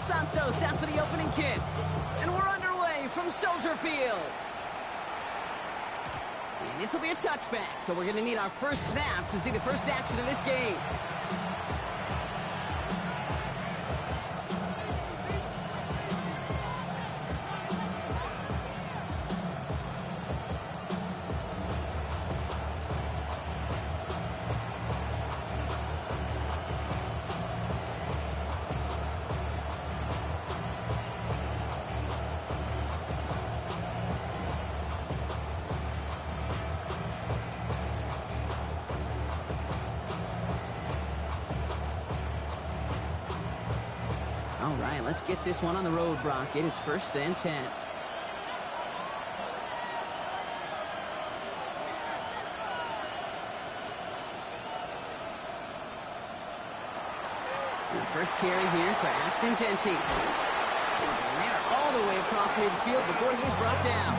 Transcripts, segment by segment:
Santos out for the opening kick. And we're underway from Soldier Field. And this will be a touchback, so we're going to need our first snap to see the first action of this game. All right, let's get this one on the road, Brock. It is 1st and 10. The first carry here for Ashton Jeanty. And they're all the way across midfield before he's brought down.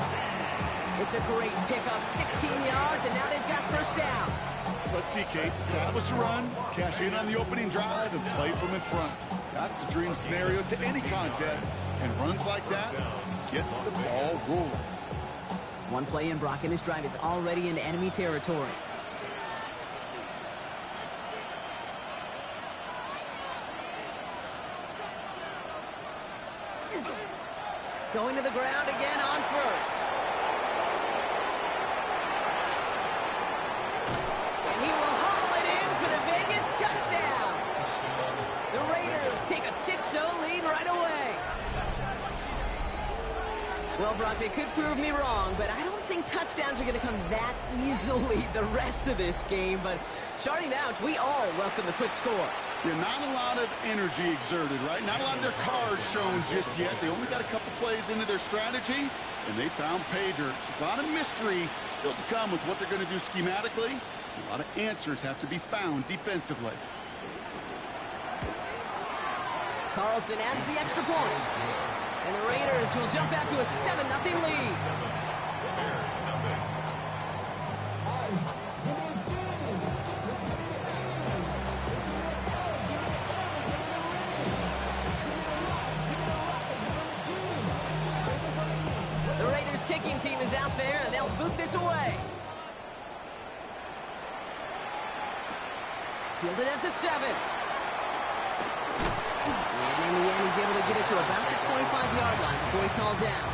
It's a great pickup, 16 yards, and now they've got first down. Let's see, Kate. Establish a run, cash in on the opening drive, and play from in front. That's the dream scenario to any contest, and runs like that gets the ball rolling. One play in, Brock, and his drive is already into enemy territory. Going to the ground again on first. And he will haul it in for the Vegas touchdown. The Raiders take a 6-0 lead right away. Well, Brock, they could prove me wrong, but I don't think touchdowns are going to come that easily the rest of this game. But starting out, we all welcome the quick score. Yeah, not a lot of energy exerted, right? Not a lot of their cards shown just yet. They only got a couple plays into their strategy, and they found pay dirt. A lot of mystery still to come with what they're going to do schematically. A lot of answers have to be found defensively. Carlson adds the extra point. And the Raiders will jump out to a 7-0 lead. The Raiders kicking team is out there, and they'll boot this away. Fielded at the 7. And in the end, he's able to get it to about the 25-yard line before he's hauled down.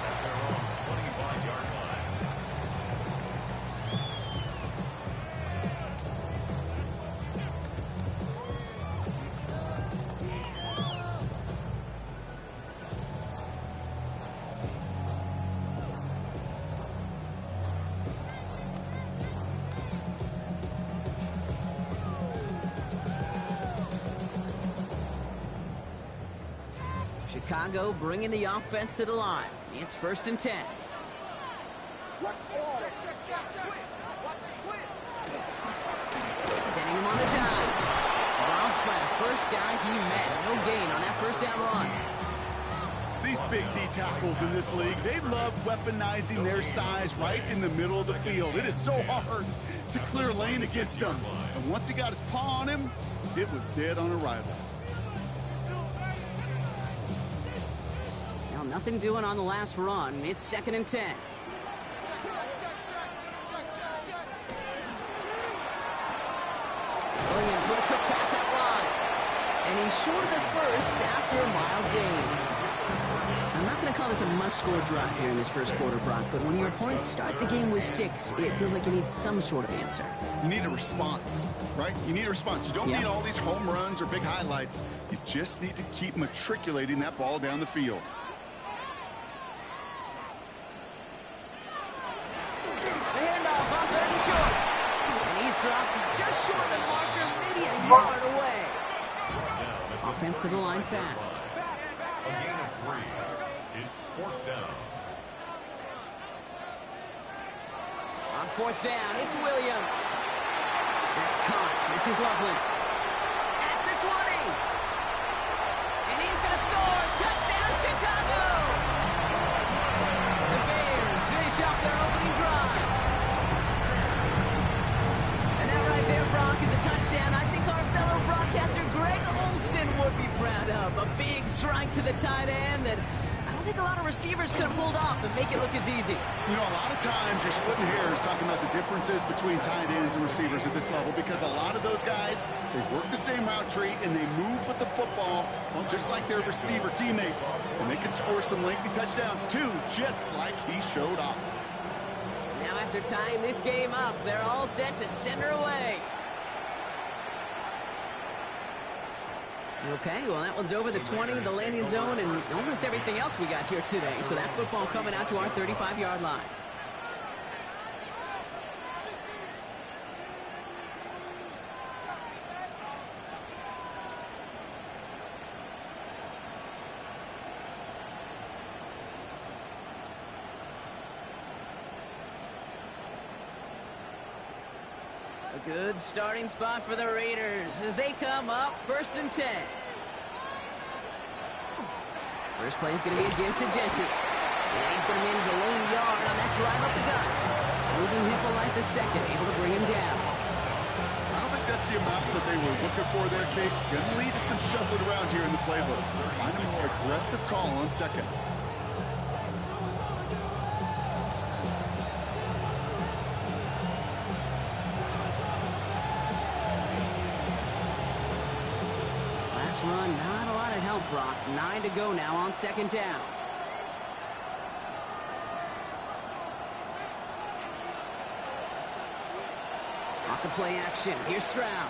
Chicago bringing the offense to the line. It's 1st and 10. Sending him on the dive. Rob Flat, first guy he met. No gain on that first down run. These big D tackles in this league, they love weaponizing their size right in the middle of the field. It is so hard to clear lane against them. And once he got his paw on him, it was dead on arrival. Nothing doing on the last run. It's 2nd and 10. Williams with a quick pass out wide. And he's short of the first after a mild gain. I'm not going to call this a must-score drive here in this first quarter, Brock, but when your opponents start the game with 6, it feels like you need some sort of answer. You need a response, right? You need a response. You don't need all these home runs or big highlights. You just need to keep matriculating that ball down the field. Dropped just short of the marker, maybe a yard away. Offense to the line fast. A gain of 3. It's 4th down. On 4th down, it's Williams. That's Cox. This is Loveland. At the 20. And he's going to score. Touchdown, Chicago. The Bears finish off their opening drive. There, Brock, is a touchdown I think our fellow broadcaster Greg Olsen would be proud of. up. A big strike to the tight end that I don't think a lot of receivers could have pulled off and make it look as easy. You know, a lot of times you're splitting hairs talking about the differences between tight ends and receivers at this level because a lot of those guys, they work the same route tree and they move with the football, well, just like their receiver teammates. And they can score some lengthy touchdowns too, just like he showed off. Now after tying this game up, they're all set to send her away. Okay, well, that one's over the 20, the landing zone, and almost everything else we got here today. So that football coming out to our 35-yard line. A good starting spot for the Raiders as they come up 1st and 10. First play is going to be a give to Jensen. And he's going to manage a lone yard on that drive up the gut. Moving Hippolyte the second, able to bring him down. I don't think that's the amount that they were looking for there, Kate. Going to lead to some shuffling around here in the playbook. Find a more aggressive call on second. Run, not a lot of help, Brock. 9 to go now on 2nd down. Off the play action. Here's Stroud.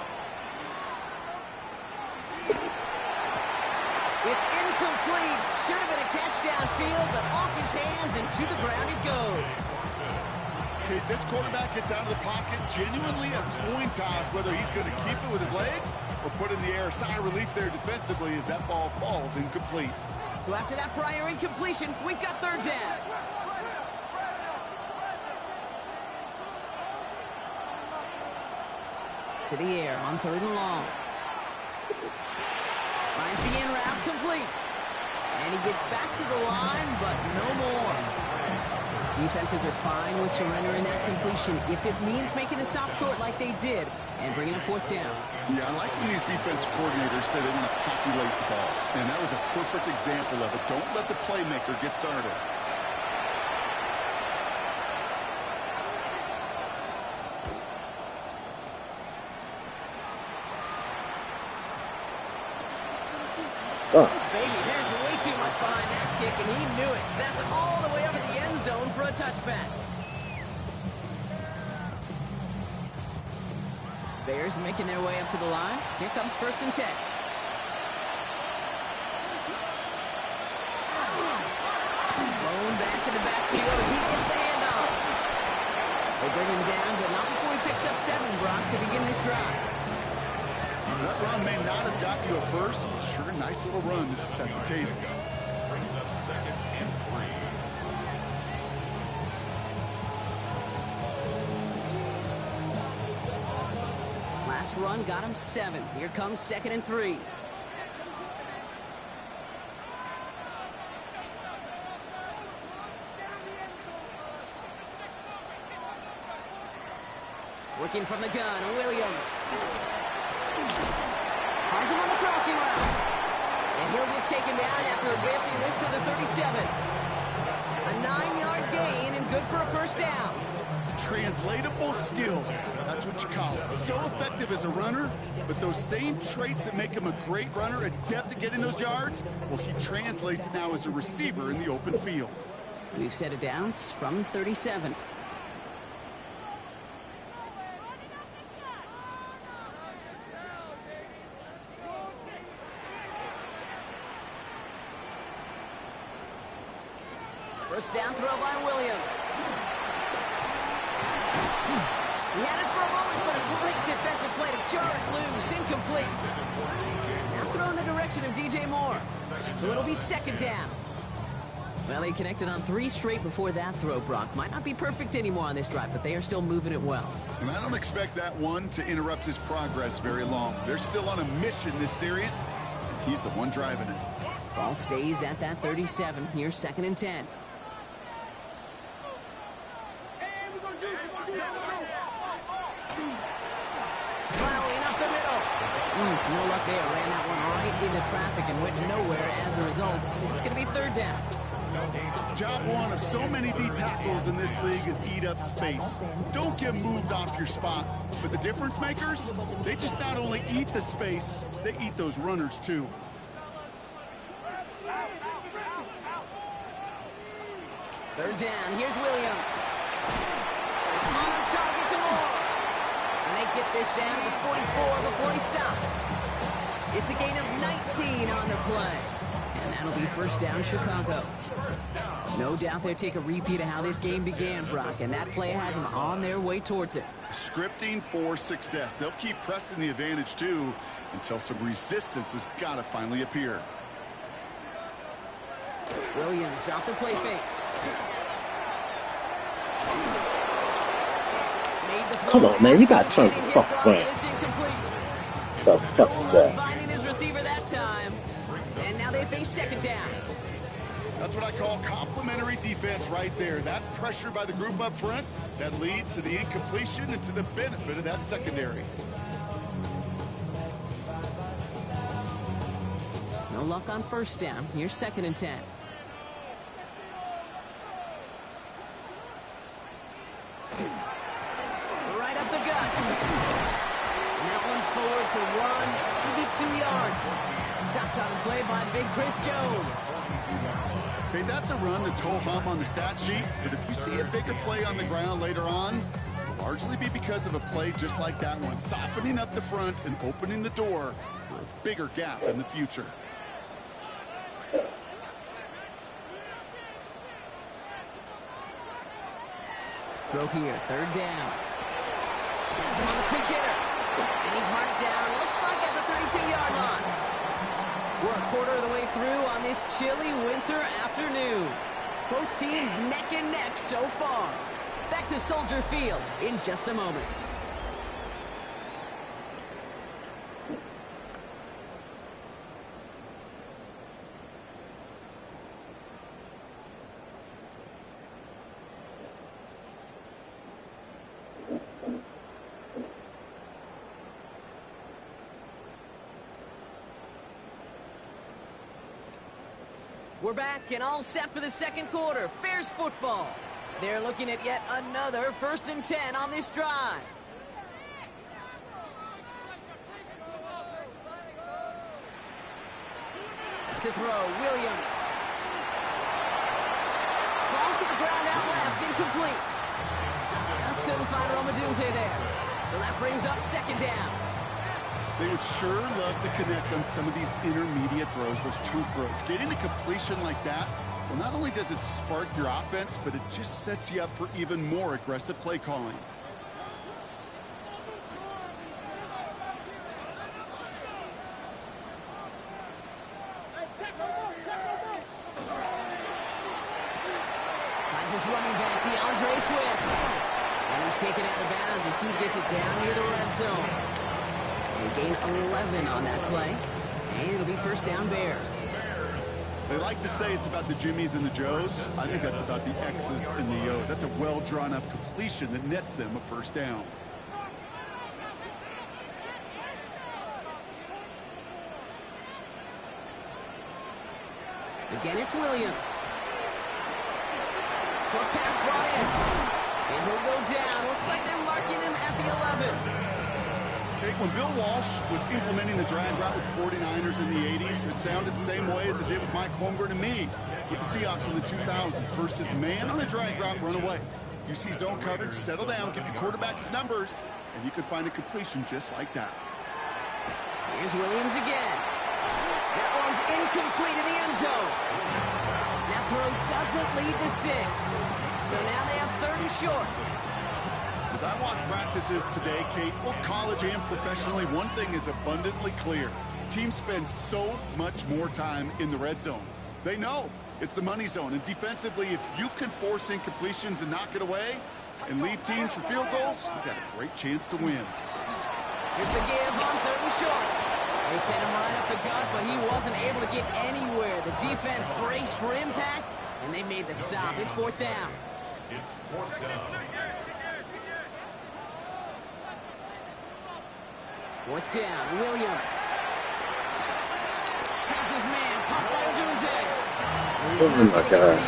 It's incomplete. Should have been a catch downfield, but off his hands and to the ground it goes. Okay, this quarterback gets out of the pocket genuinely a coin toss, whether he's going to keep it with his legs or put in the air. Sigh of relief there defensively as that ball falls incomplete. So after that prior incompletion, we've got 3rd down. To the air on 3rd and long. Finds the in route complete. And he gets back to the line, but no more. Defenses are fine with surrendering that completion if it means making the stop short like they did and bringing up 4th down. Yeah, I like when these defense coordinators say they want to populate the ball. And that was a perfect example of it. Don't let the playmaker get started. Baby, there's way too much behind that kick, and he knew it. So that's all the way over the end zone for a touchback. Bears making their way up to the line. Here comes 1st and 10. Blown back in the backfield. He gets the handoff. They bring him down, but not before he picks up 7, Brock, to begin this drive. That run may not have got you a first. Sure, a nice little run to set the table. Brings up 2nd and 3. Last run got him 7. Here comes 2nd and 3. Working from the gun, Williams. Finds him on the crossing route. And he'll get taken down after advancing this to the 37. A 9-yard gain and good for a 1st down. Translatable skills. That's what you call it. So effective as a runner, but those same traits that make him a great runner, adept at getting those yards, well, he translates now as a receiver in the open field. We've set it down from 37. First down throw by Williams. He had it for a moment, but a great defensive play to jar it loose. Incomplete. Now throw in the direction of DJ Moore. So it'll be 2nd down. Well, he connected on 3 straight before that throw, Brock. Might not be perfect anymore on this drive, but they are still moving it well. And I don't expect that one to interrupt his progress very long. They're still on a mission this series. He's the one driving it. Ball stays at that 37. Here's 2nd and 10. Plowing up the middle. No luck there. Ran that one right into the traffic and went nowhere as a result. It's going to be third down. Job one of so many D tackles in this league is eat up space. Don't get moved off your spot. But the difference makers, they just not only eat the space, they eat those runners too. Third down, here's Williams. On target to Moore. And they get this down to the 44 before he stopped. It's a gain of 19 on the play. And that'll be first down, Chicago. No doubt they'll take a repeat of how this game began, Brock, and that play has them on their way towards it. Scripting for success. They'll keep pressing the advantage, too, until some resistance has got to finally appear. Williams off the play fake. Come on, man. You got to turn the fuck around. The fuck is that? Finding his receiver that time. And now they face second down. That's what I call complimentary defense right there. That pressure by the group up front, that leads to the incompletion and to the benefit of that secondary. No luck on first down. Here's second and 10. Right up the gut. And that one's forward for 1, maybe 2 yards. Stopped on the play by Big Chris Jones. Okay, that's a run that's whole hum on the stat sheet, but if you see a bigger play on the ground later on, it'll largely be because of a play just like that one, softening up the front and opening the door for a bigger gap in the future. Throw here, third down. Has him on the quick hitter. And he's marked down, looks like at the 32-yard line. We're a quarter of the way through on this chilly winter afternoon. Both teams neck and neck so far. Back to Soldier Field in just a moment. We're back and all set for the second quarter. Bears football. They're looking at yet another 1st and 10 on this drive. To throw, Williams. Falls to the ground out left, incomplete. Just couldn't find Romadunze there. So that brings up second down. They would sure love to connect on some of these intermediate throws, those true throws. Getting a completion like that, well, not only does it spark your offense, but it just sets you up for even more aggressive play calling. Finds his running back, DeAndre Swift. And he's taken out of bounds as he gets it down near the red zone. They gain 11 on that play. And it'll be first down Bears. They like to say it's about the Jimmies and the Joes. I think that's about the X's and the O's. That's a well-drawn-up completion that nets them a first down. Again, it's Williams. Short pass brought in. And he'll go down. Looks like they're marking him at the 11. Okay, when Bill Walsh was implementing the drag route with the 49ers in the 80s, it sounded the same way as it did with Mike Holmgren and me with the Seahawks in the 2000s. Versus man on the drag route, run away. You see zone coverage, settle down, give your quarterback his numbers, and you can find a completion just like that. Here's Williams again. That one's incomplete in the end zone. That throw doesn't lead to 6. So now they have 3rd and short. As I watch practices today, Kate, both college and professionally, one thing is abundantly clear. Teams spend so much more time in the red zone. They know it's the money zone. And defensively, if you can force incompletions and knock it away and lead teams for field goals, you've got a great chance to win. Here's the give on 3rd and short. They sent him right up the gut, but he wasn't able to get anywhere. The defense braced for impact, and they made the stop. It's 4th down. It's 4th down. 4th down, Williams. Oh my God.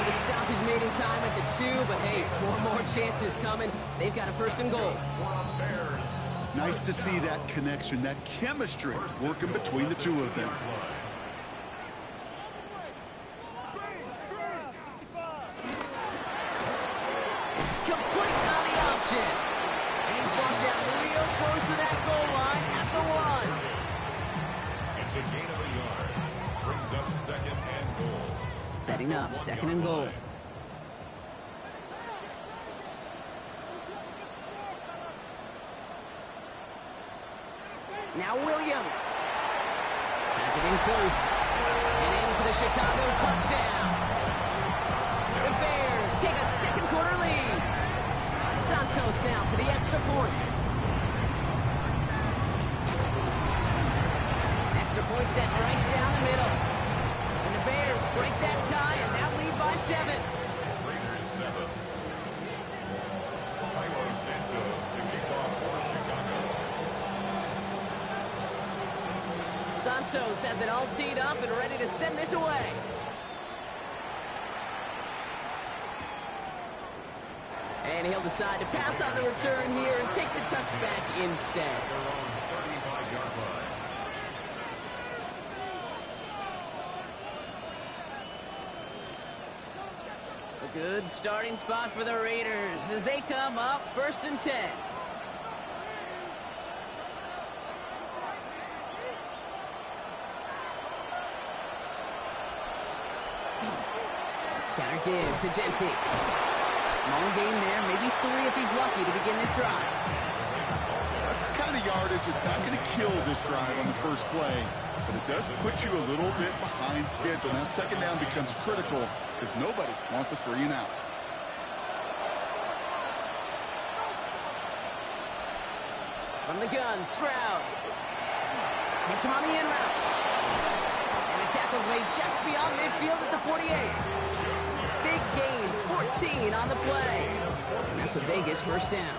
The stop is made in time at the 2, but hey, 4 more chances coming. They've got a 1st and goal. Nice to see that connection, that chemistry working between the two of them. Complete on the option. And he's brought down real close to that goal line at the 1. It's a gain of a yard. Brings up 2nd and goal. Setting up 2nd and goal. Now Williams has it in close. And in for the Chicago touchdown. The Bears take a 2nd quarter lead. Santos now for the extra point. Extra point set right down the middle. And the Bears break that tie and now lead by 7. Raiders 7. Philo Santos to kick off for Chicago. Santos has it all teed up and ready to send this away. And he'll decide to pass on the return here and take the touchback instead. Their own 35-yard line. A good starting spot for the Raiders as they come up 1st and 10. Counter give to Genty. Small gain there, maybe 3 if he's lucky to begin this drive. That's the kind of yardage. It's not going to kill this drive on the first play, but it does put you a little bit behind schedule. Now 2nd down becomes critical because nobody wants a 3 and out. From the gun, Stroud. Hits him on the in route. And the tackle's made just beyond midfield at the 48. Big gain, 14 on the play. And that's a Vegas 1st down.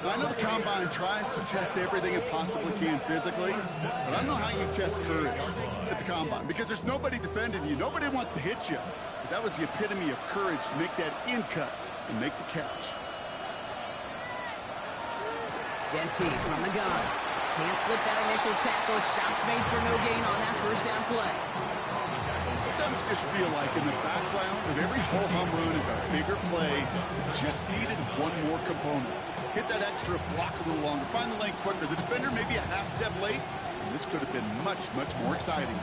I know the Combine tries to test everything it possibly can physically, but I don't know how you test courage at the Combine because there's nobody defending you. Nobody wants to hit you. But that was the epitome of courage to make that in cut and make the catch. Genty from the gun. Can't slip that initial tackle. Stops made for no gain on that 1st down play. Sometimes just feel like in the background of every ho-hum run is a bigger play. Just needed one more component. Hit that extra block a little longer. Find the lane quicker. The defender may be a half step late, and this could have been much, much more exciting.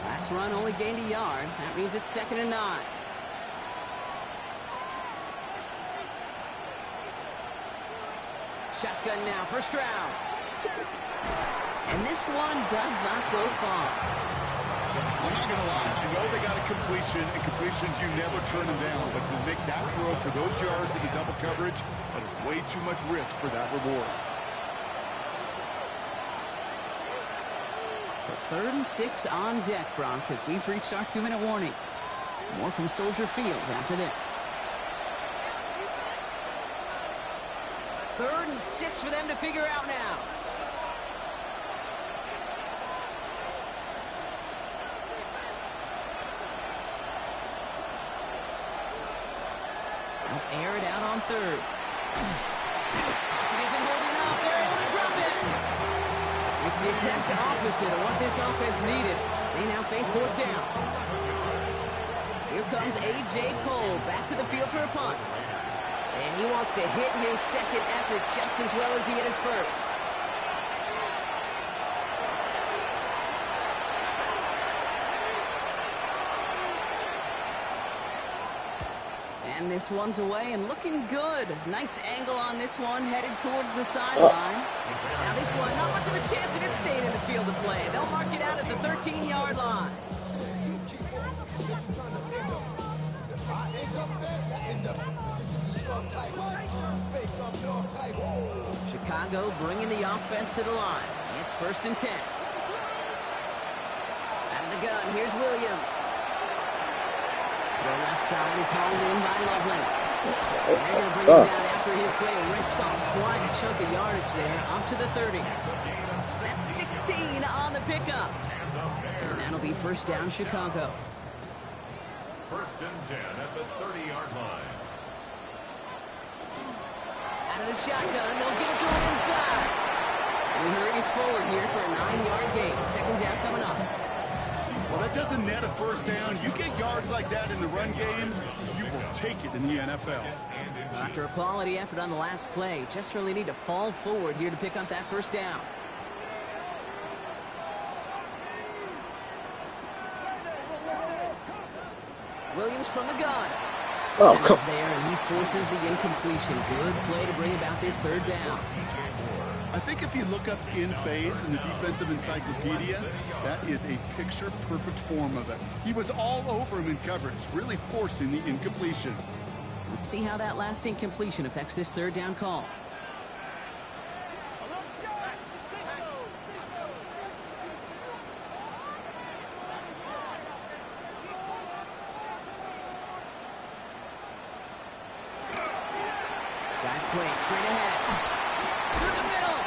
Last run only gained a yard. That means it's 2nd and 9. Shotgun now for Stroud. And this one does not go far. I'm not going to lie. I know they got a completion, and completions, you never turn them down. But to make that throw for those yards in the double coverage, that is way too much risk for that reward. So 3rd and 6 on deck, Gronk, as we've reached our 2-minute warning. More from Soldier Field after this. 3rd and 6 for them to figure out now. They'll air it out on 3rd. It isn't holding up. They're able to drop it. It's the exact opposite of what this offense needed. They now face 4th down. Here comes A.J. Cole back to the field for a punt. And he wants to hit his 2nd effort just as well as he hit his 1st. And this one's away and looking good. Nice angle on this one, headed towards the sideline. Now this one, not much of a chance of it staying in the field of play. They'll mark it out at the 13-yard line. Chicago bringing the offense to the line. It's 1st and 10. Out of the gun, here's Williams. The left side is hauled in by Loveland. And they're going to bring him down after his play. Rips off quite a chunk of yardage there, up to the 30. That's 16 on the pickup. And that'll be 1st down, Chicago. first and 10 at the 30-yard line. Out of the shotgun, they'll give it to him inside. And he hurries forward here for a 9-yard gain. Second down coming up. Well, that doesn't net a first down. You get yards like that in the run game, you will take it in the NFL. After a quality effort on the last play, just really need to fall forward here to pick up that first down. Williams from the gun. Oh, come on. There, and he forces the incompletion. Good play to bring about this third down. I think if you look up in phase in the defensive encyclopedia, that is a picture-perfect form of it. He was all over him in coverage, really forcing the incompletion. Let's see how that last incompletion affects this third down call. Dive play straight ahead. Through the middle.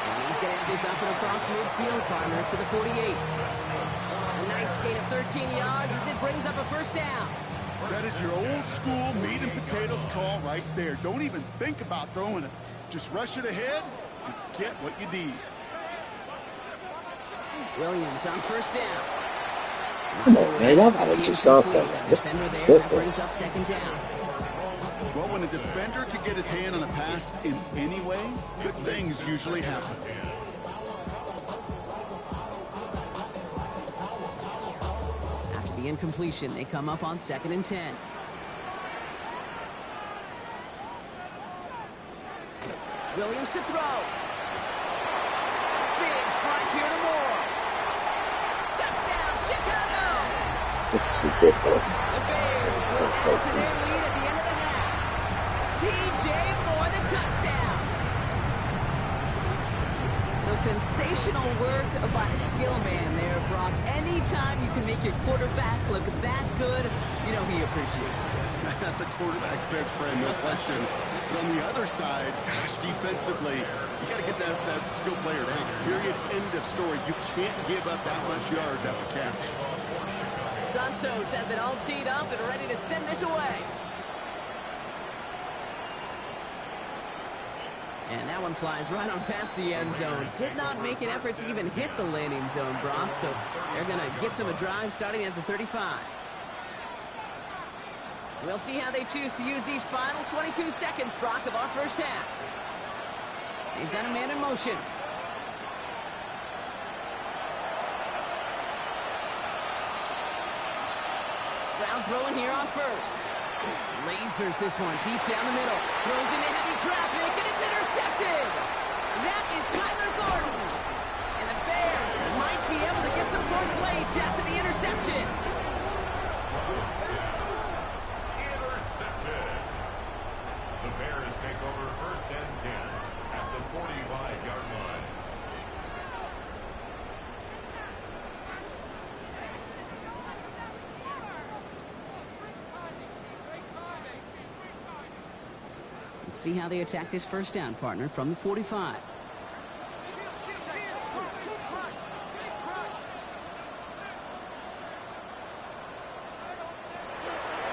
And he's going to have this up and across midfield, partner, to the 48. A nice gain of 13 yards as it brings up a first down. That is your old school meat and potatoes call right there. Don't even think about throwing it. Just rush it ahead and get what you need. Williams on first down. Come on, man. Y'all gotta do something. This is ridiculous. Up second down. Well, when a defender can get his hand on a pass in any way, good things usually happen. After the incompletion, they come up on 2nd and 10. Williams to throw. Big strike here to Moore. Touchdown, Chicago! This is ridiculous. This is ridiculous. TJ Moore, the touchdown. So sensational work by the skill man there, Brock. Anytime you can make your quarterback look that good, you know he appreciates it. That's a quarterback's best friend, no question. But on the other side, gosh, defensively, you got to get that skill player down. Period, end of story. You can't give up that much yards after catch. Santos has it all teed up and ready to send this away. And that one flies right on past the end zone. Did not make an effort to even hit the landing zone, Brock. So they're going to gift him a drive starting at the 35. We'll see how they choose to use these final 22 seconds, Brock, of our first half. They've got a man in motion. Stroud throwing here on first. Lasers this one deep down the middle. Throws into heavy traffic, and it's intercepted. That is Kyler Gordon. And the Bears might be able to get some points late after the interception. Intercepted. The Bears take over first and 10 at the 45-yard line. Let's see how they attack this first down, partner, from the 45.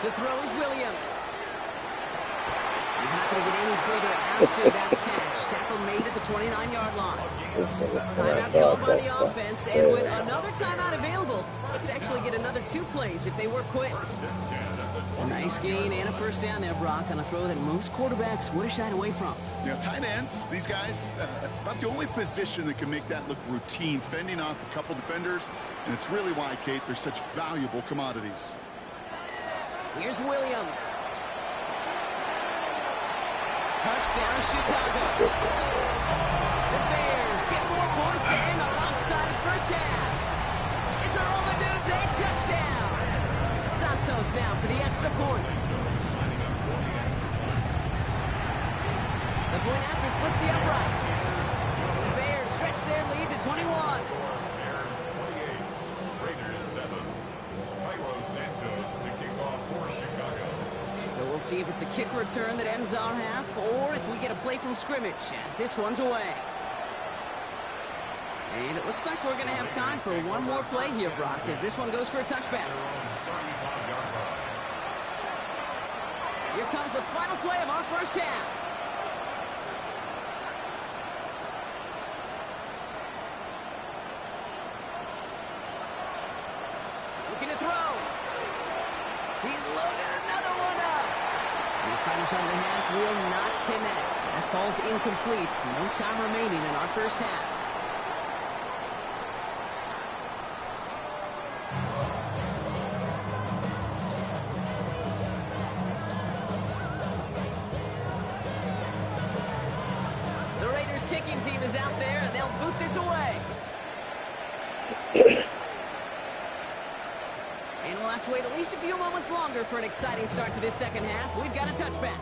To throw is Williams. He's not going to get any further after that catch. Tackle made at the 29-yard line. Timeout called by the offense, and with another timeout available, they could actually get another 2 plays if they work quick. A nice gain and a first down there, Brock, on a throw that most quarterbacks would have shied away from. You know, tight ends, these guys, about the only position that can make that look routine, fending off a couple defenders, and it's really why, Kate, they're such valuable commodities. Here's Williams. Touchdown, Chicago. The Bears get more points to end a lopsided first half. It's a Roman Day touchdown. Santos now for the extra point. The point after splits the uprights. The Bears stretch their lead to 21. Bears 28, Raiders 7. Cairo Santos to kick off for Chicago. So we'll see if it's a kick return that ends our half, or if we get a play from scrimmage as this one's away. And it looks like we're going to have time for one more play here, Brock, as this one goes for a touchback. Here comes the final play of our first half. Looking to throw. He's loaded another one up. And his final shot of the half will not connect. That falls incomplete. No time remaining in our first half. The Raiders kicking team is out there, and they'll boot this away. And we'll have to wait at least a few moments longer for an exciting start to this second half. We've got a touchback.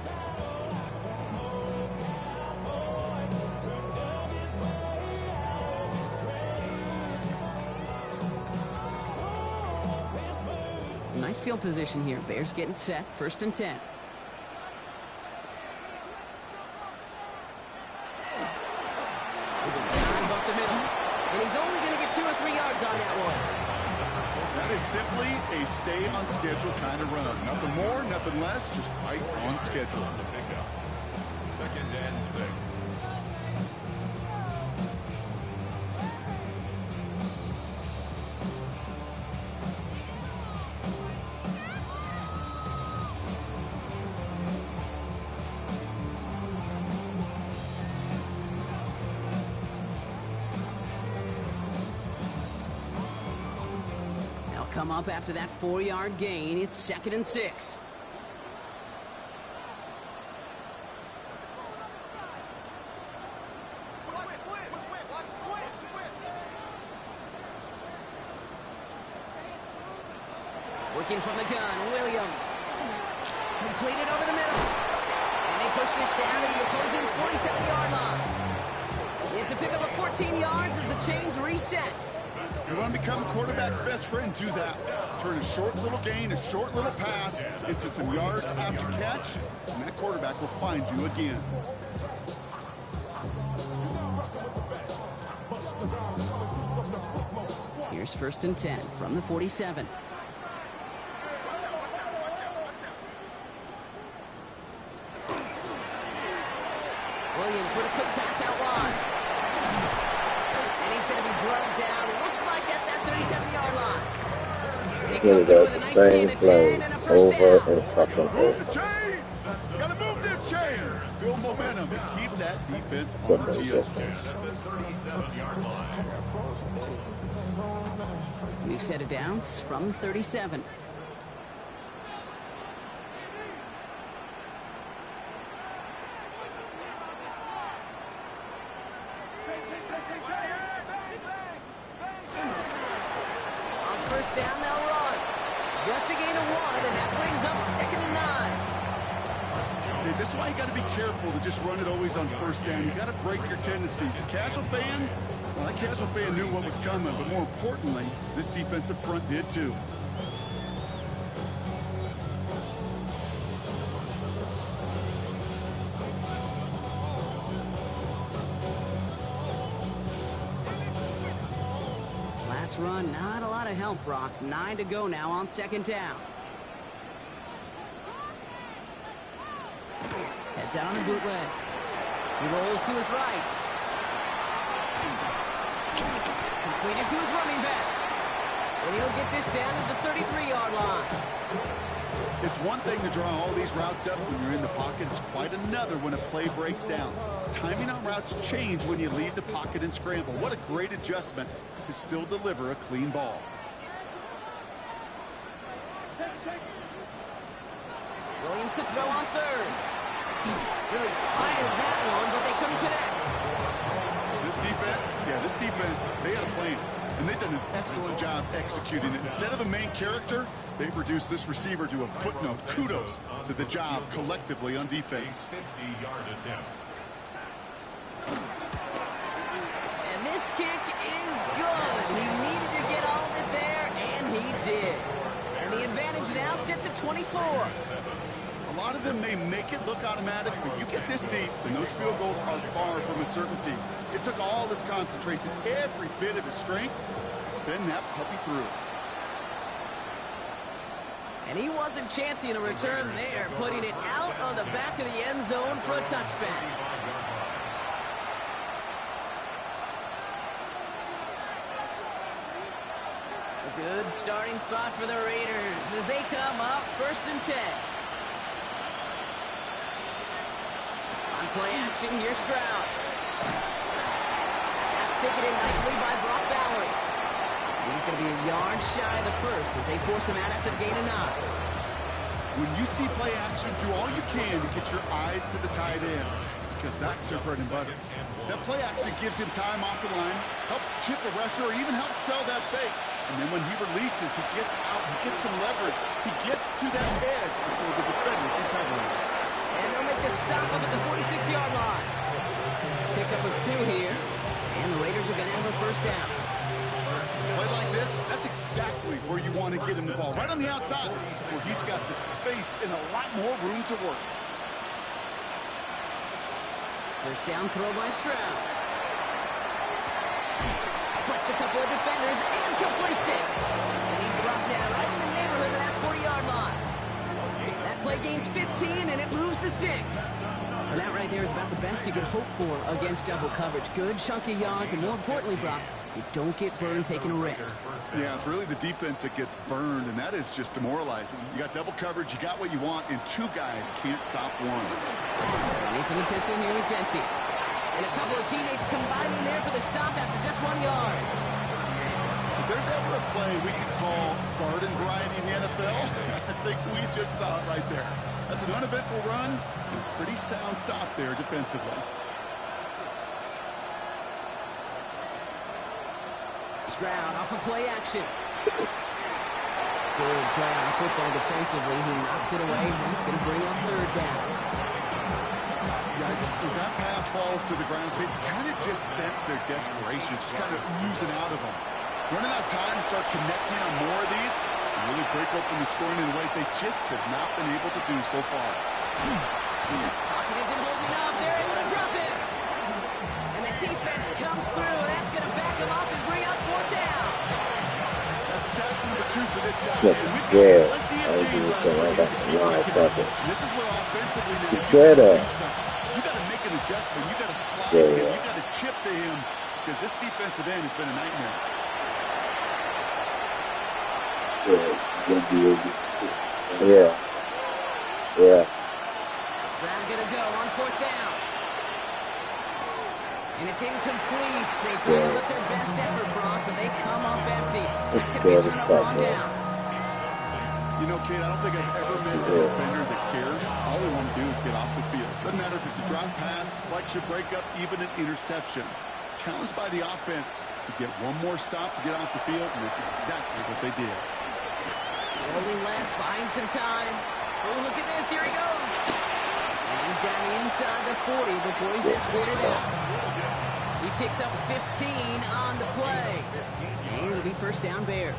Some nice field position here. Bears getting set. 1st and 10. There's a dive up the middle. And he's only going to get 2 or 3 yards on that one. That is simply a stay on schedule kind of run. Nothing more, nothing less, just right on schedule. The pickup. 2nd and 6. Come up after that 4-yard gain. It's 2nd and 6. Working from the gun, Williams. Completed over the middle. And they push this down to the opposing 47-yard line. It's a pickup of 14 yards as the chains reset. You want to become quarterback's best friend, do that. Turn a short little gain, a short little pass into some yards after catch, and that quarterback will find you again. Here's 1st and 10 from the 47. Williams with a quick pass out wide. And he's going to be drugged down. Looks like at that 37-yard line. Dude, that's the same plays over and fucking Move over. the chains! Gotta move them chains! Build momentum and keep that defense on What its the heels. difference? 37-yard line. We've set it down from 37. On 1st down, they'll run. Just a gain of 1, and that brings up 2nd and 9. Okay, this is why you got to be careful to just run it always on 1st down. You got to break your tendencies. The casual fan, well, that casual fan knew what was coming, but more importantly, this defensive front did too. Last run, not a lot of help, Brock. 9 to go now on 2nd down. Heads out on the bootleg. He rolls to his right. Completed to his running back. And he'll get this down to the 33-yard line. It's one thing to draw all these routes up when you're in the pocket. It's quite another when a play breaks down. Timing on routes change when you leave the pocket and scramble. What a great adjustment to still deliver a clean ball. Williams to throw on 3rd. Really fired that one, but they couldn't connect. This defense, they had a plan. And they've done an excellent job executing it. Instead of a main character, they've reduced this receiver to a footnote. Kudos to the job collectively on defense. 50-yard attempt. And this kick is good. He needed to get all of it there, and he did. And the advantage now sits at 24. A lot of them may make it look automatic, but you get this deep, and those field goals are far from a certainty. It took all his concentration, every bit of his strength, to send that puppy through. And he wasn't chancing a return there, putting it out on the back of the end zone for a touchback. A good starting spot for the Raiders as they come up 1st and 10. On play action, here's Stroud. That's taken in nicely by Brock Bowers. He's going to be a yard shy of the first as they force him out after the gain of 9. When you see play action, do all you can to get your eyes to the tight end, because that's their bread and butter. That play action gives him time off the line, helps chip a rusher, or even helps sell that fake. And then when he releases, he gets out, he gets some leverage. He gets to that edge before the defender can cover him. And they'll make the stop up at the 46-yard line. Pick up of 2 here, and the Raiders are going to have a first down. Play like this, that's exactly where you want to get him the ball. Right on the outside, where he's got the space and a lot more room to work. First down throw by Stroud. Splits a couple of defenders and completes it. And he's brought down right in the neighborhood of that 40-yard line. That play gains 15, and it moves the sticks. Well, that right there is about the best you can hope for against double coverage. Good chunky yards, and more importantly, Brock, you don't get burned taking a risk. Yeah, it's really the defense that gets burned, and that is just demoralizing. You got double coverage, you got what you want, and 2 guys can't stop one. Running from the pistol here with Jency. And a couple of teammates combining there for the stop after just 1 yard. If there's ever a play we could call garden variety in the NFL, I think we just saw it right there. That's an uneventful run and a pretty sound stop there defensively. Stroud off of play action. Good play on football defensively. He knocks it away. That's going to bring up 3rd down. Yikes, as that pass falls to the ground, they kind of just sense their desperation, just kind of oozing out of them. Running out of time to start connecting on more of these and really break open the scoring in a way they just have not been able to do so far. Pocket isn't holding up. They're able to drop it. And the defense comes through. That's going to back him up and bring up 4th down. That's sack number 2 for this guy. It's like scared. I would do this like that wild purpose. This is where offensively Just scared of. You got to make an adjustment. You got to slide to him. You got to chip to him, because this defensive end has been a nightmare. Yeah. Yeah. Stroud going to go on 4th down. And it's incomplete. They try to let their best effort, Brock, but they come up empty. It's scared as fuck, man. You know, Kate, I don't think I've ever been a defender that cares. All they want to do is get off the field. Doesn't matter if it's a drop pass, deflection, breakup, even an interception. Challenged by the offense to get one more stop to get off the field, and that's exactly what they did. Rolling left, buying some time. Oh, look at this. Here he goes. And he's down inside the 40 before he's escorted out. He picks up 15 on the play. And it'll be first down Bears.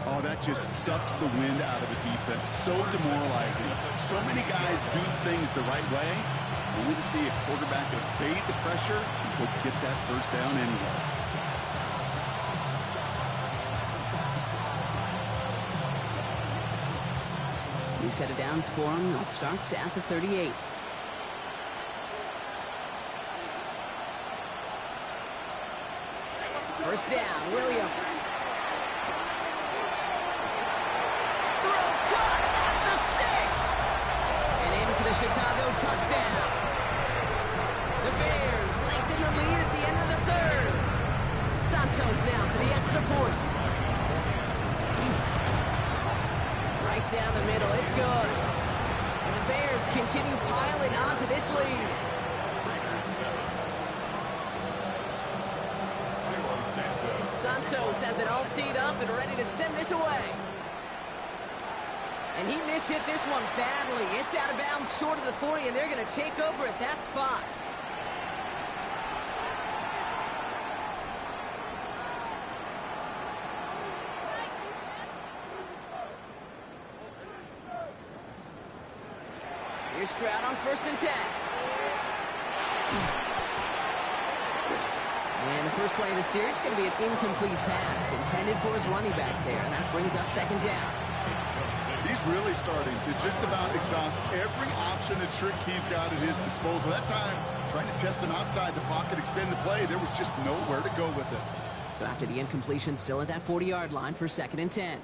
Oh, that just sucks the wind out of the defense. So demoralizing. So many guys do things the right way, only to see a quarterback evade the pressure and go get that first down anyway. New set of downs for him. They'll start at the 38. First down, Williams. Throw caught at the 6. And in for the Chicago touchdown. The Bears lengthen the lead at the end of the 3rd. Santos now for the extra point. Right down the middle, it's good. And the Bears continue piling onto this lead. Santos has it all teed up and ready to send this away. And he mishit this one badly. It's out of bounds short of the 40, and they're going to take over at that spot. Here's Stroud on 1st and 10. And the first play of the series is going to be an incomplete pass intended for his running back there, and that brings up 2nd down. he's really starting to just about exhaust every option and trick he's got at his disposal. That time, trying to test him outside the pocket, extend the play, there was just nowhere to go with it. So after the incompletion, still at that 40-yard line for 2nd and 10.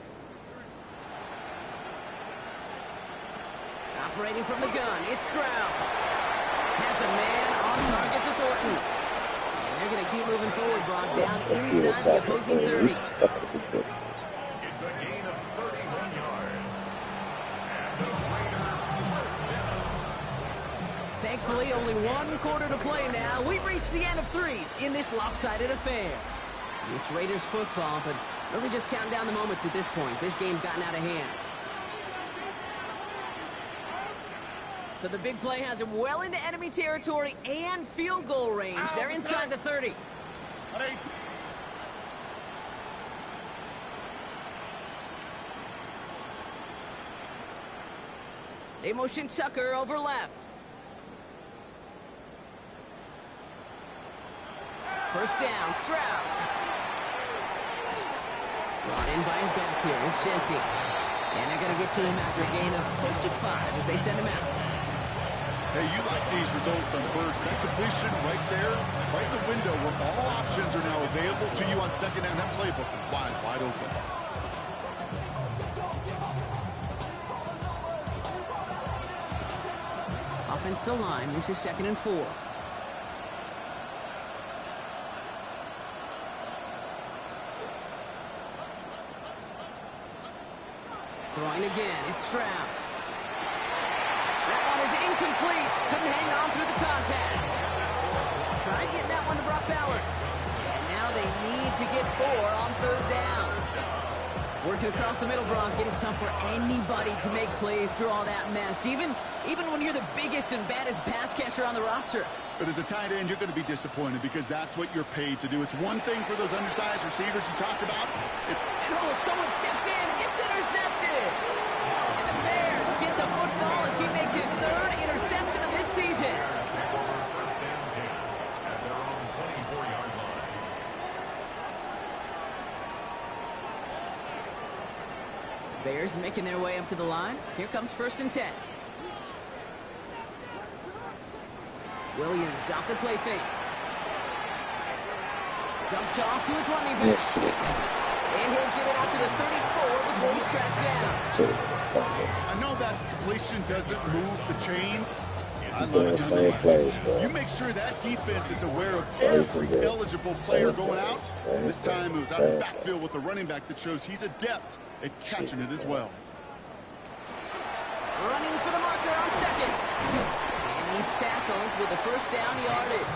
Operating from the gun, it's Stroud. Has a man on target to Thornton. And they're going to keep moving forward, Brock, down inside the opposing 30. It's a gain of 31 yards. And the Raiders first down. Thankfully, only 1 quarter to play now. We've reached the end of 3 in this lopsided affair. It's Raiders football, but really just counting down the moments at this point. This game's gotten out of hand. So the big play has him well into enemy territory and field goal range. They're inside the 30. They motion Tucker over left. First down, Stroud. Brought in by his back here. It's Genty. And they're going to get to him after a gain of close to 5 as they send him out. Hey, you like these results on first. That completion right there, right in the window where all options are now available to you on second down. That playbook is wide open. Offensive line, this is 2nd and 4. Throwing again, it's Stroud. That one is incomplete. Couldn't hang on through the contact. Tried getting that one to Brock Bowers. And now they need to get 4 on 3rd down. Working across the middle, Brock, it is tough for anybody to make plays through all that mess, even when you're the biggest and baddest pass catcher on the roster. But as a tight end, you're going to be disappointed because that's what you're paid to do. It's one thing for those undersized receivers you talk about. And someone stepped in. It's intercepted. And the Bears get the football as he makes his 3rd interception of this season. First and 10 at their own 24-yard line. Bears making their way up to the line. Here comes 1st and 10. Williams off the play fake. Dumped off to his running back. Yes, And he'll get it out to the 34 before he's tracked down. so I know that completion doesn't move the chains. I love doing the it. same plays, bro. You make sure that defense is aware of Same every play. eligible Same player play. going out. Same This time play. it was out of Same the backfield with the running back that shows he's adept at catching it as well. Running for the marker on 2nd. And he's tackled with the 1st down yardage.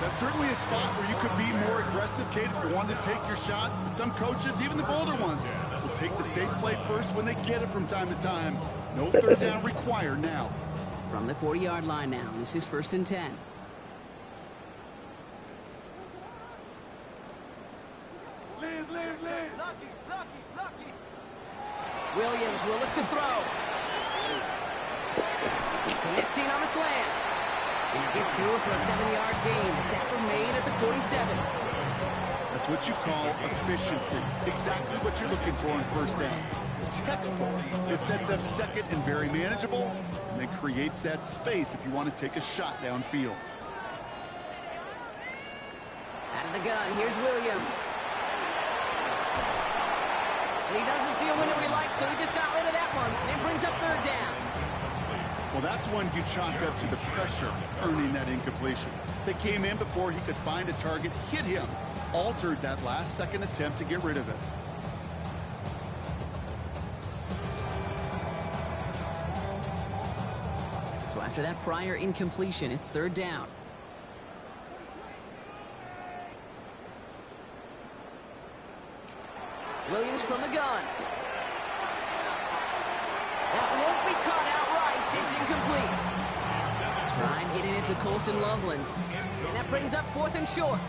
That's certainly a spot where you could be more aggressive, Kate, if you wanted to take your shots. But some coaches, even the bolder ones, will take the safe play first when they get it from time to time. No 3rd down required now. From the 40-yard line now, this is 1st and 10. Williams will look to throw. Connecting on the slant. And he gets through it for a 7-yard gain. The tackle made at the 47. That's what you call efficiency. Exactly what you're looking for on 1st down. Textbook. It sets up 2nd and very manageable, and then creates that space if you want to take a shot downfield. Out of the gun, here's Williams. And he doesn't see a window he likes, so he just got rid of that one. And brings up 3rd down. Well, that's one you chalk up to the pressure earning that incompletion. They came in before he could find a target, hit him, altered that last second attempt to get rid of it. So after that prior incompletion, it's 3rd down. Williams from the gun. That won't be caught outright. It's incomplete. Trying getting into Colston Loveland. And that brings up 4th and short.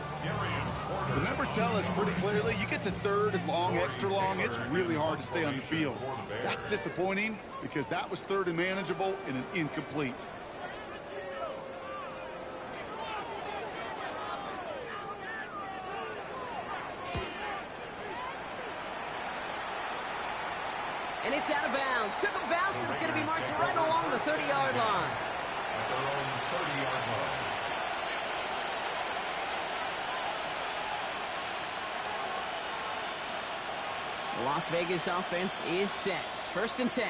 The numbers tell us pretty clearly, you get to 3rd and long, extra long, it's really hard to stay on the field. That's disappointing because that was 3rd and manageable and an incomplete. And it's out of bounds. Took a bounce, and it's going to be marked right along the 30-yard line. At their own 30-yard line. The Las Vegas offense is set. 1st and 10.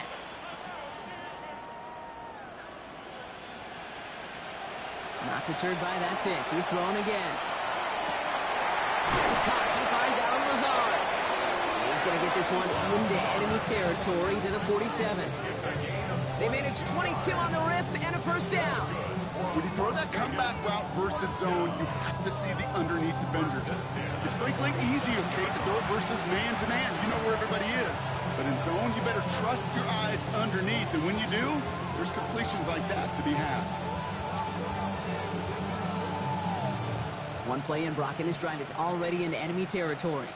Not deterred by that pick. He's throwing again. It's caught. He finds Allen Lazard. He's going to get this one into enemy territory to the 47. They managed 22 on the rip and a 1st down. When you throw that comeback route versus zone, you have to see the underneath defenders. It's frankly easier, Kate, to throw it versus man-to-man. You know where everybody is. But in zone, you better trust your eyes underneath. And when you do, there's completions like that to be had. One play in, Brock, and his drive is already in enemy territory.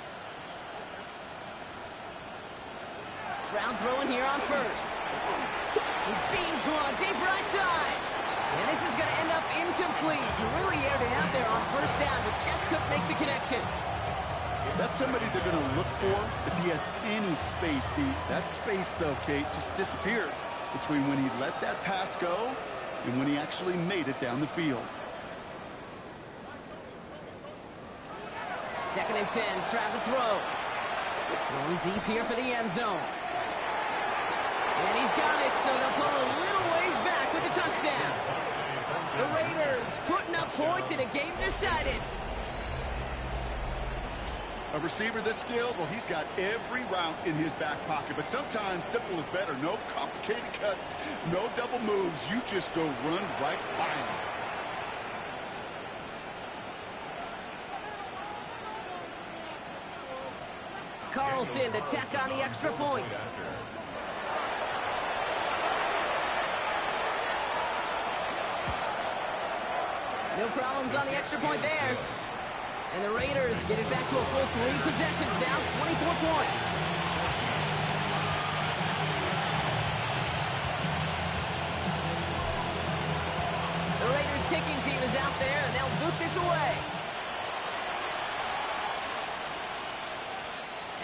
Stroud throwing here on 1st. He beams one deep right side. And this is going to end up incomplete. He really aired it out there on 1st down, but just couldn't make the connection. That's somebody they're going to look for if he has any space deep. That space, though, Kate, just disappeared between when he let that pass go and when he actually made it down the field. 2nd and 10, Stroud to throw. Going deep here for the end zone. And he's got it, so they'll pull a little ways back with the touchdown. The Raiders putting up points in a game decided. A receiver this skilled, well, he's got every route in his back pocket. But sometimes simple is better. No complicated cuts, no double moves. You just go run right by him. Carlson to tack on the extra point. No problems on the extra point there. And the Raiders get it back to a full 3 possessions now, 24 points. The Raiders kicking team is out there, and they'll boot this away.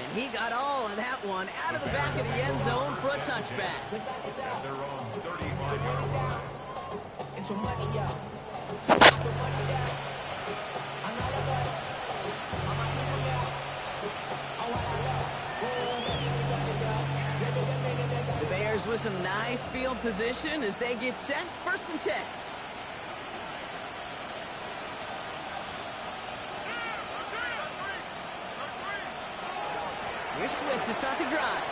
And he got all of that one out of the back of the end zone for a touchback. At their own 35-yard line. Get your money out. The Bears with some nice field position as they get set. 1st and 10. Here's Swift to start the drive.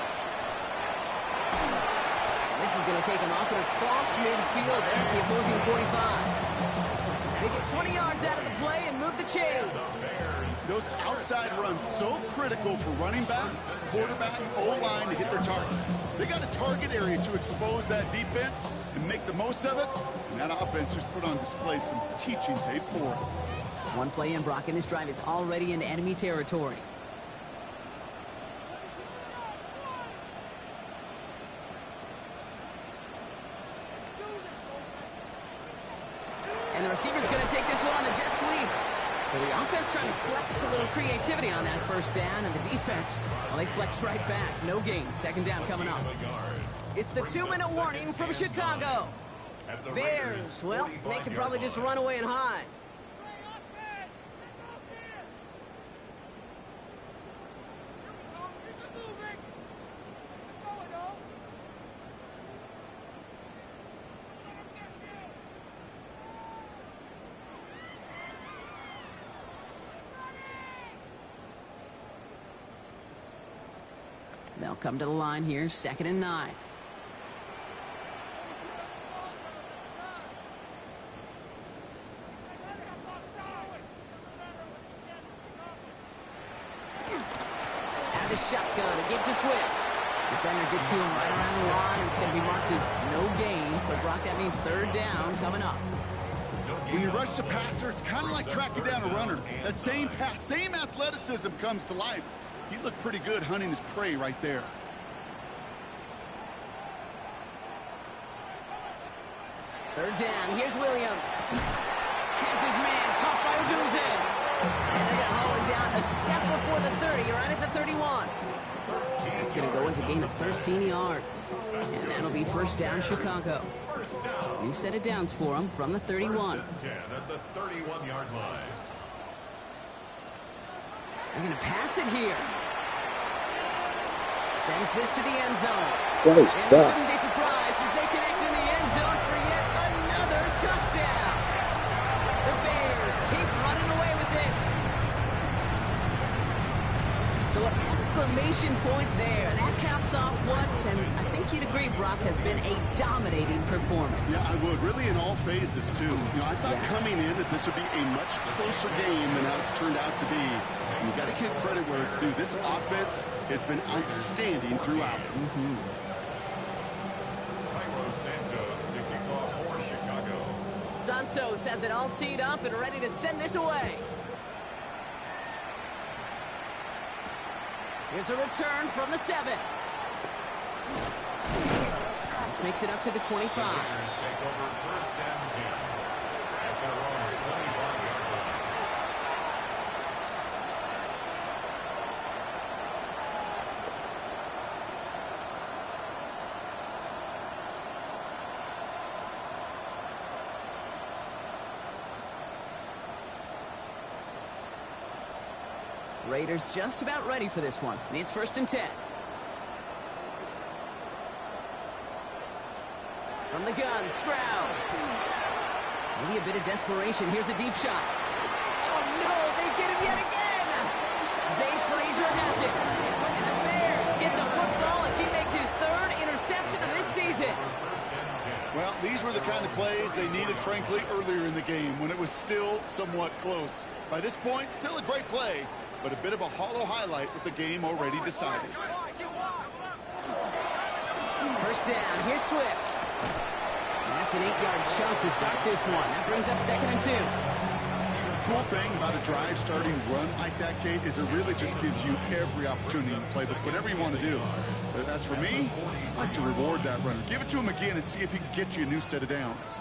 This is going to take him up and across midfield there at the opposing 45. They get 20 yards out of the play and move the chains. Those outside runs so critical for running back, quarterback, O-line to hit their targets. They got a target area to expose that defense and make the most of it. And that offense just put on display some teaching tape for it. One play in, Brock, and this drive is already in enemy territory. And the receiver's going to take this one on the jet sweep. So the offense trying to flex a little creativity on that 1st down, and the defense, well, they flex right back. No gain. 2nd down coming up. It's the 2-minute warning from Chicago. Bears, well, they can probably just run away and hide. They'll come to the line here, 2nd and 9. Out of the shotgun to give to Swift. Defender gets to him right around the line. It's going to be marked as no gain. So, Brock, that means 3rd down coming up. When you rush the passer, it's kind of like tracking down a runner. That same pass, same athleticism comes to life. He looked pretty good hunting his prey right there. Third down. Here's Williams. Has his man caught by Odunze. And they're going to haul him down a step before the 30, right at the 31. that's going to go as a gain of 13 yards. And that'll be first down, Chicago. New set of downs for them from the 31. 10 at the 31-yard line. They're going to pass it here. Sends this to the end zone. Great And stuff. shouldn't be surprised as they connect in the end zone for yet another touchdown. The Bears keep running away with this. So an exclamation point there. That caps off what, and I think you'd agree, Brock, has been a dominating performance. Yeah, I would. Really in all phases, too. I thought coming in that this would be a much closer game than how it's turned out to be. And you got to give credit where it's due. This offense has been outstanding throughout. Cairo Santos to kick off for Chicago. Santos has it all teed up and ready to send this away. Here's a return from the 7. This makes it up to the 25. Raiders take over first and 10 at their own 25-yard line. Raiders just about ready for this one. It's first and 10. From the gun, Stroud. Maybe a bit of desperation. Here's a deep shot. Oh, no, they get him yet again. Zay Frazier has it. And the Bears get the football as he makes his 3rd interception of this season. Well, these were the kind of plays they needed, frankly, earlier in the game when it was still somewhat close. By this point, still a great play, but a bit of a hollow highlight with the game already decided. First down, here's Swift. That's an 8-yard chunk to start this one. That brings up 2nd and 2. The cool thing about a drive starting run like that, Kate, is it really just gives you every opportunity to play whatever you want to do. But as for me, I like to reward that runner. Give it to him again and see if he can get you a new set of downs.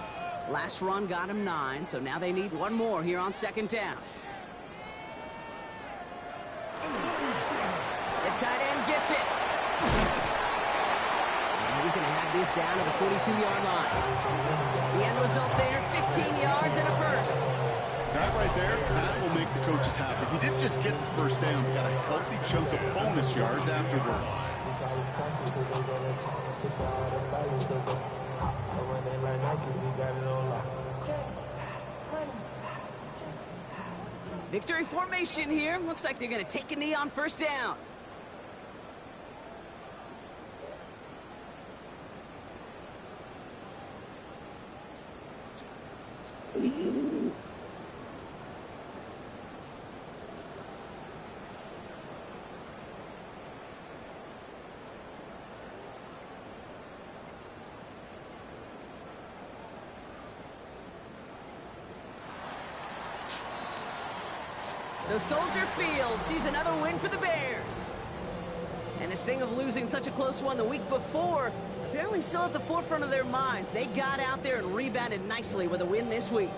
Last run got him 9, so now they need one more here on 2nd down. The tight end gets it. And he's going to have this down to the 42-yard line. The end result there, 15 yards and a first. That right there, that will make the coaches happy. He didn't just get the first down. He got a healthy chunk of bonus yards afterwards. Victory formation here. Looks like they're going to take a knee on first down. So Soldier Field sees another win for the Bears. And this thing of losing such a close one the week before, apparently still at the forefront of their minds. They got out there and rebounded nicely with a win this week.